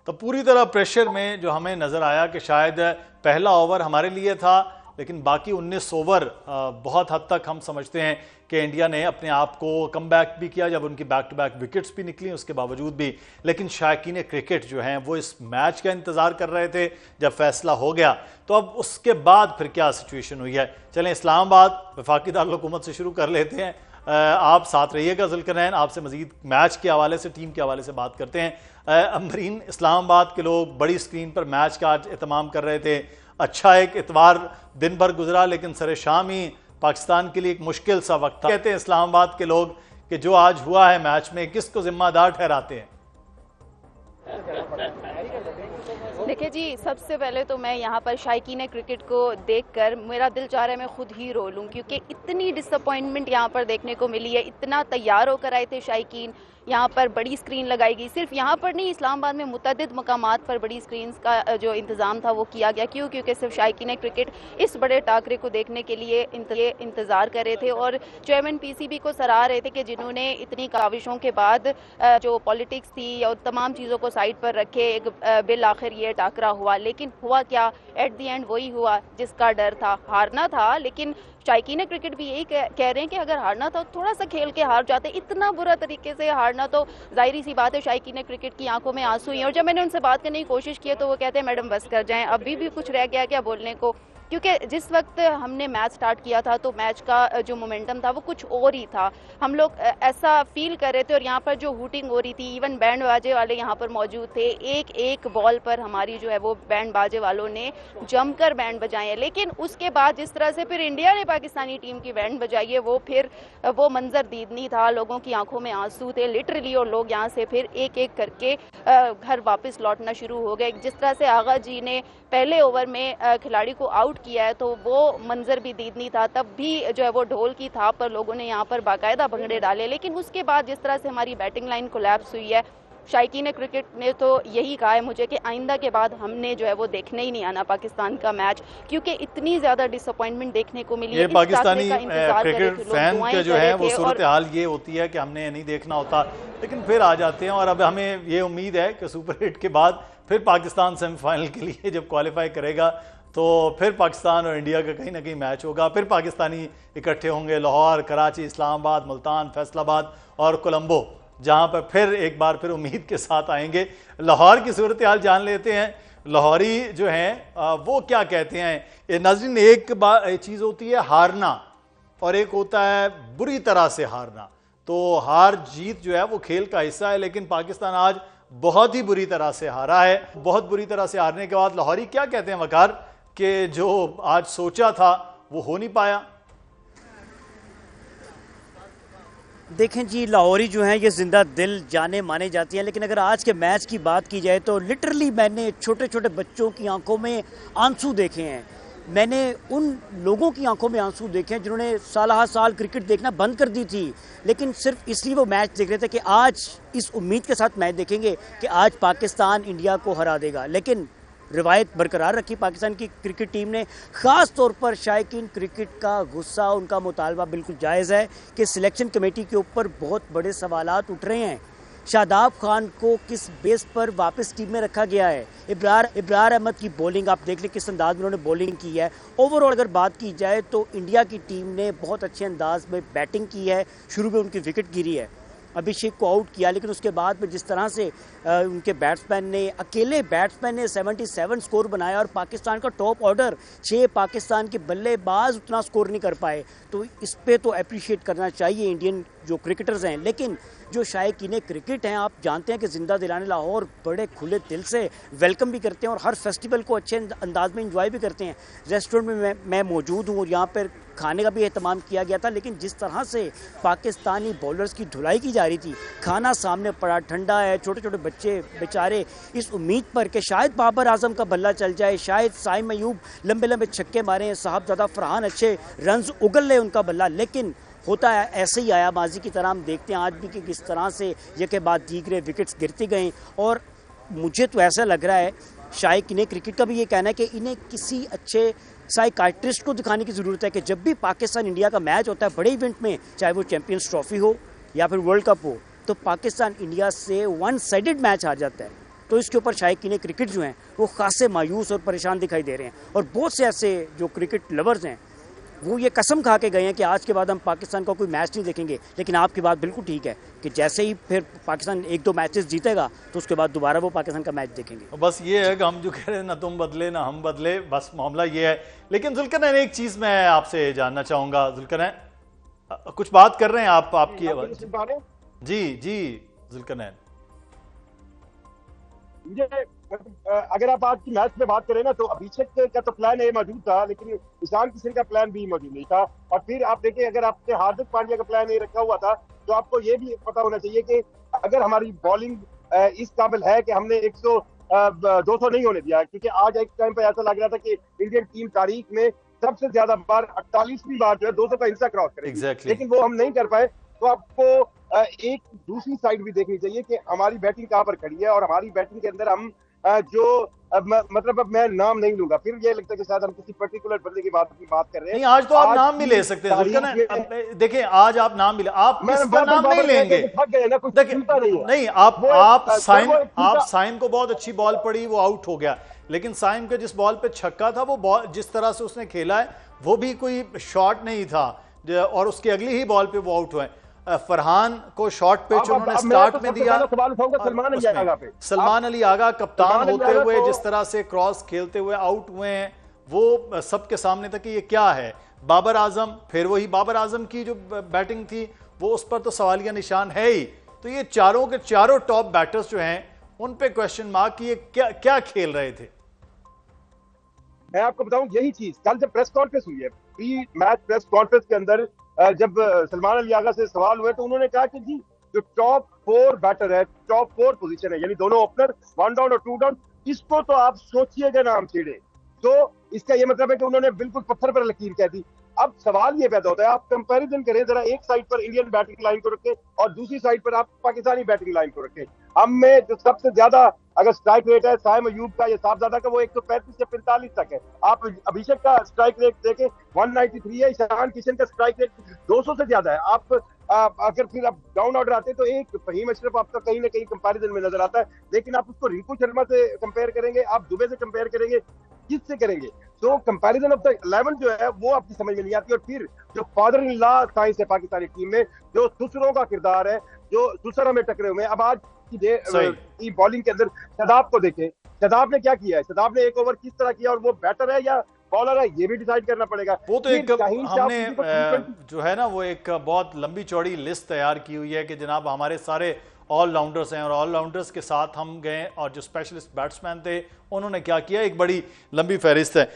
तो पूरी तरह प्रेशर में जो हमें नजर आया कि शायद पहला ओवर हमारे लिए था, लेकिन बाकी 19 ओवर बहुत हद तक हम समझते हैं कि इंडिया ने अपने आप को कम बैक भी किया जब उनकी बैक टू बैक विकेट्स भी निकली उसके बावजूद भी। लेकिन शायकीन क्रिकेट जो हैं वो इस मैच का इंतजार कर रहे थे जब फैसला हो गया। तो अब उसके बाद फिर क्या सिचुएशन हुई है, चलें इस्लामाबाद वफाकी दारुल-हुकूमत से शुरू कर लेते हैं। आप साथ रहिएगा जुल्करनैन, आपसे मजीद मैच के हवाले से, टीम के हवाले से बात करते हैं। अमरीन, इस्लामाबाद के लोग बड़ी स्क्रीन पर मैच का आज एहतमाम कर रहे थे। अच्छा एक इतवार दिन भर गुजरा, लेकिन सरे शाम ही पाकिस्तान के लिए एक मुश्किल सा वक्त था। कहते हैं इस्लामाबाद के लोग कि जो आज हुआ है मैच में, किसको जिम्मेदार ठहराते हैं? देखिए जी, सबसे पहले तो मैं यहाँ पर शायकीन क्रिकेट को देखकर मेरा दिल चाह रहा है मैं खुद ही रो लूँ, क्योंकि इतनी डिसअपॉइंटमेंट यहाँ पर देखने को मिली है। इतना तैयार होकर आए थे शायकीन, यहाँ पर बड़ी स्क्रीन लगाई गई, सिर्फ यहाँ पर नहीं इस्लामाबाद में मुतअद्दिद मकामात पर बड़ी स्क्रीन का जो इंतज़ाम था वो किया गया। क्यों? क्योंकि सिर्फ शायकीन क्रिकेट इस बड़े टाकरे को देखने के लिए इंतज़ार कर रहे थे और चेयरमैन पीसीबी को सराह रहे थे कि जिन्होंने इतनी काविशों के बाद जो पॉलिटिक्स थी और तमाम चीज़ों को साइड पर रखे एक बिल आखिर ये टाकरा हुआ। लेकिन हुआ क्या? एट दी एंड वही हुआ जिसका डर था। हारना था, लेकिन शायकीन क्रिकेट भी यही कह रहे हैं कि अगर हारना था तो थोड़ा सा खेल के हार जाते। इतना बुरा तरीके से हारना तो जाहिर सी बात है शायकीन क्रिकेट की आंखों में आंसू ही हैं। और जब मैंने उनसे बात करने की कोशिश की तो वो कहते हैं मैडम बस कर जाएं, अभी भी कुछ रह गया क्या बोलने को? क्योंकि जिस वक्त हमने मैच स्टार्ट किया था तो मैच का जो मोमेंटम था वो कुछ और ही था। हम लोग ऐसा फील कर रहे थे और यहाँ पर जो हूटिंग हो रही थी, इवन बैंड बाजे वाले यहाँ पर मौजूद थे। एक एक बॉल पर हमारी जो है वो बैंड बाजे वालों ने जमकर बैंड बजाए हैं। लेकिन उसके बाद जिस तरह से फिर इंडिया ने पाकिस्तानी टीम की बैंड बजाई है वो मंजर दीदनी था। लोगों की आंखों में आंसू थे लिटरली, और लोग यहाँ से फिर एक एक करके घर वापस लौटना शुरू हो गए। जिस तरह से आगा जी ने पहले ओवर में खिलाड़ी को आउट किया है तो वो मंजर भी दीदनी था। तब भी जो है वो ढोल की थाप पर लोगों ने यहाँ पर बाकायदा भंगड़े डाले। लेकिन उसके बाद जिस तरह से हमारी बैटिंग लाइन कोलैप्स हुई है, शायकीन क्रिकेट ने तो यही कहा है मुझे कि आइंदा के बाद हमने जो है वो देखने ही नहीं आना पाकिस्तान का मैच, क्योंकि इतनी ज्यादा डिसअपॉइंटमेंट देखने को मिली। ये पाकिस्तानी क्रिकेट फैन के जो है वो सूरत हाल ये होती है कि हमने नहीं देखना होता, लेकिन फिर आ जाते हैं। और अब हमें ये उम्मीद है कि सुपर हिट के बाद फिर पाकिस्तान सेमीफाइनल के लिए जब क्वालिफाई करेगा तो फिर पाकिस्तान और इंडिया का कहीं ना कहीं मैच होगा। फिर पाकिस्तानी इकट्ठे होंगे लाहौर, कराची, इस्लामाबाद, मुल्तान, फैसलाबाद और कोलंबो, जहां पर फिर एक बार फिर उम्मीद के साथ आएंगे। लाहौर की सूरत हाल जान लेते हैं, लाहौरी जो हैं वो क्या कहते हैं। नाज़रीन, एक चीज़ होती है हारना और एक होता है बुरी तरह से हारना। तो हार जीत जो है वो खेल का हिस्सा है, लेकिन पाकिस्तान आज बहुत ही बुरी तरह से हारा है। बहुत बुरी तरह से हारने के बाद लाहौरी क्या कहते हैं वकार, कि जो आज सोचा था वो हो नहीं पाया। देखें जी, लाहौरी जो हैं ये जिंदा दिल जाने माने जाती हैं, लेकिन अगर आज के मैच की बात की जाए तो लिटरली मैंने छोटे छोटे बच्चों की आंखों में आंसू देखे हैं। मैंने उन लोगों की आंखों में आंसू देखे हैं जिन्होंने साल साल क्रिकेट देखना बंद कर दी थी, लेकिन सिर्फ इसलिए वो मैच देख रहे थे कि आज इस उम्मीद के साथ मैच देखेंगे कि आज पाकिस्तान इंडिया को हरा देगा। लेकिन रिवायत बरकरार रखी पाकिस्तान की क्रिकेट टीम ने। ख़ास तौर पर शायकीन क्रिकेट का गुस्सा, उनका मुतालबा बिल्कुल जायज़ है कि सिलेक्शन कमेटी के ऊपर बहुत बड़े सवालात उठ रहे हैं। शादाब खान को किस बेस पर वापस टीम में रखा गया है? इब्रार अहमद की बॉलिंग आप देख लें किस अंदाज में उन्होंने बॉलिंग की है। ओवरऑल अगर बात की जाए तो इंडिया की टीम ने बहुत अच्छे अंदाज में बैटिंग की है। शुरू में उनकी विकेट गिरी है, अभिषेक को आउट किया, लेकिन उसके बाद में जिस तरह से उनके बैट्समैन ने, अकेले बैट्समैन ने 77 स्कोर बनाया और पाकिस्तान का टॉप ऑर्डर 6 पाकिस्तान के बल्लेबाज उतना स्कोर नहीं कर पाए। तो इस पे तो अप्रिशिएट करना चाहिए इंडियन जो क्रिकेटर्स हैं। लेकिन जो शायकीन क्रिकेट हैं, आप जानते हैं कि जिंदा दिलाने लाहौर बड़े खुले दिल से वेलकम भी करते हैं और हर फेस्टिवल को अच्छे अंदाज में इंजॉय भी करते हैं। रेस्टोरेंट में मैं मौजूद हूँ और यहाँ पर खाने का भी एहतमाम किया गया था, लेकिन जिस तरह से पाकिस्तानी बॉलर्स की धुलाई की जा रही थी, खाना सामने पड़ा, ठंडा है, छोटे छोटे बच्चे बेचारे इस उम्मीद पर कि शायद बाबर आजम का बल्ला चल जाए, शायद साइम अयूब लंबे लंबे छक्के मारे, साहबजादा फरहान अच्छे रन्स उगल ले उनका बल्ला, लेकिन होता है ऐसे ही आया माजी की तरह। हम देखते हैं आज भी कि किस तरह से ये के बाद दीगरे विकेट्स गिरती गई। और मुझे तो ऐसा लग रहा है, शायकीन क्रिकेट का भी ये कहना है कि इन्हें किसी अच्छे साइकाइट्रिस्ट को दिखाने की ज़रूरत है कि जब भी पाकिस्तान इंडिया का मैच होता है बड़े इवेंट में, चाहे वो चैंपियंस ट्रॉफी हो या फिर वर्ल्ड कप हो, तो पाकिस्तान इंडिया से वन साइडेड मैच हार जाता है। तो इसके ऊपर शायकीन क्रिकेट जो हैं वो खासे मायूस और परेशान दिखाई दे रहे हैं। और बहुत से ऐसे जो क्रिकेट लवर्स हैं वो ये कसम खा के गए हैं कि आज के बाद हम पाकिस्तान का कोई मैच नहीं देखेंगे। लेकिन आपकी बात बिल्कुल ठीक है कि जैसे ही फिर पाकिस्तान 1-2 मैचेस जीतेगा तो उसके बाद दोबारा वो पाकिस्तान का मैच देखेंगे। बस ये है कि हम जो कह रहे हैं ना तुम बदले ना हम बदले, बस मामला ये है। लेकिन जुल्करनैन एक चीज़ मैं आपसे जानना चाहूँगा, जुल्करनैन कुछ बात कर रहे हैं आप, आपकी आवाज़। जी जी जुल्करनैन, मुझे अगर आप आज की मैच में बात करें ना तो अभिषेक का तो प्लान ए मौजूद था, लेकिन ईशान किशन का प्लान बी मौजूद नहीं था। और फिर आप देखिए, अगर आपने हार्दिक पांड्या का प्लान ए रखा हुआ था तो आपको ये भी पता होना चाहिए कि अगर हमारी बॉलिंग इस काबिल है कि हमने 200 नहीं होने दिया, क्योंकि आज एक टाइम पे ऐसा लग रहा था कि इंडियन टीम तारीख में सबसे ज्यादा बार 48वीं बार जो है 200 का हिस्सा क्रॉस करेगी। लेकिन वो हम नहीं कर पाए। तो आपको एक दूसरी साइड भी देखनी चाहिए कि हमारी बैटिंग कहाँ पर खड़ी है, और हमारी बैटिंग के अंदर हम मतलब अब मैं नाम नहीं लूंगा, फिर ये लगता है कि शायद हम किसी पर्टिकुलर बंदे की बात कर रहे हैं। नहीं, आज तो आप नाम भी ले सकते हैं। देखिए आज आप नाम भी ले, आप किसका नाम नहीं लेंगे? नहीं, आप साइम को बहुत अच्छी बॉल पड़ी, वो आउट हो गया। लेकिन साइम के जिस बॉल पे छक्का था, वो बॉल जिस तरह से उसने खेला है वो भी कोई शॉट नहीं था, और उसकी अगली ही बॉल पे वो आउट हुए। फरहान को शॉर्ट पिच उन्होंने स्टार्ट में दिया। सलमान अली आगा कप्तान होते हुए जिस तरह से क्रॉस खेलते हुए आउट हुए हैं, वो सबके सामने था कि ये क्या है। बाबर आजम, फिर वही बाबर आजम की जो बैटिंग थी वो, उस पर तो सवालिया निशान है ही। तो ये चारों के चारों टॉप बैटर्स जो हैं उन पे क्वेश्चन मार्क कि ये क्या खेल रहे थे। मैं आपको बताऊं, यही चीज कल जब प्रेस कॉन्फ्रेंस हुई है, प्री मैच प्रेस कॉन्फ्रेंस के अंदर जब सलमान अली आगा से सवाल हुए तो उन्होंने कहा कि जी जो टॉप 4 बैटर है, टॉप 4 पोजीशन है, यानी दोनों ओपनर 1 डाउन और 2 डाउन, इसको तो आप सोचिएगा ना हम छेड़े। तो इसका ये मतलब है कि उन्होंने बिल्कुल पत्थर पर लकीर कह दी। अब सवाल ये पैदा होता है, आप कंपैरिजन करें जरा, एक साइड पर इंडियन बैटिंग लाइन को रखें और दूसरी साइड पर आप पाकिस्तानी बैटिंग लाइन को रखें। हम में जो सबसे ज्यादा अगर स्ट्राइक रेट है साइम अयूब का या साहबजादा का, वो 135 से 45 तक है। आप अभिषेक का स्ट्राइक रेट देखें 193 है, ईशान किशन का स्ट्राइक रेट 200 से ज्यादा है। आप अगर फिर आप डाउन ऑर्डर आते तो एक फहीम अशरफ आपका कहीं ना कहीं कंपैरिजन में नजर आता है, लेकिन आप उसको रिंकू शर्मा से कंपेयर करेंगे, आप दुबे से कंपेयर करेंगे, किससे करेंगे? तो कंपैरिजन ऑफ द 11 जो है वो आपकी समझ में नहीं आती। और फिर जो फादर इन लॉ साइंस है पाकिस्तानी टीम में, जो सुसरों का किरदार है, जो सुसर हमें टकरे हुए हैं। अब आज की बॉलिंग के अंदर शदाब को देखें, शदाब ने क्या किया है, शदाब ने एक ओवर किस तरह किया, और वो बैटर है या बॉलर है, ये भी डिसाइड करना पड़ेगा। वो तो एक हमने जो है ना वो एक बहुत लंबी चौड़ी लिस्ट तैयार की हुई है कि जनाब हमारे सारे ऑलराउंडर्स हैं, और ऑलराउंडर्स के साथ हम गए और जो स्पेशलिस्ट बैट्समैन थे उन्होंने क्या किया, एक बड़ी लंबी फहरिस्त है।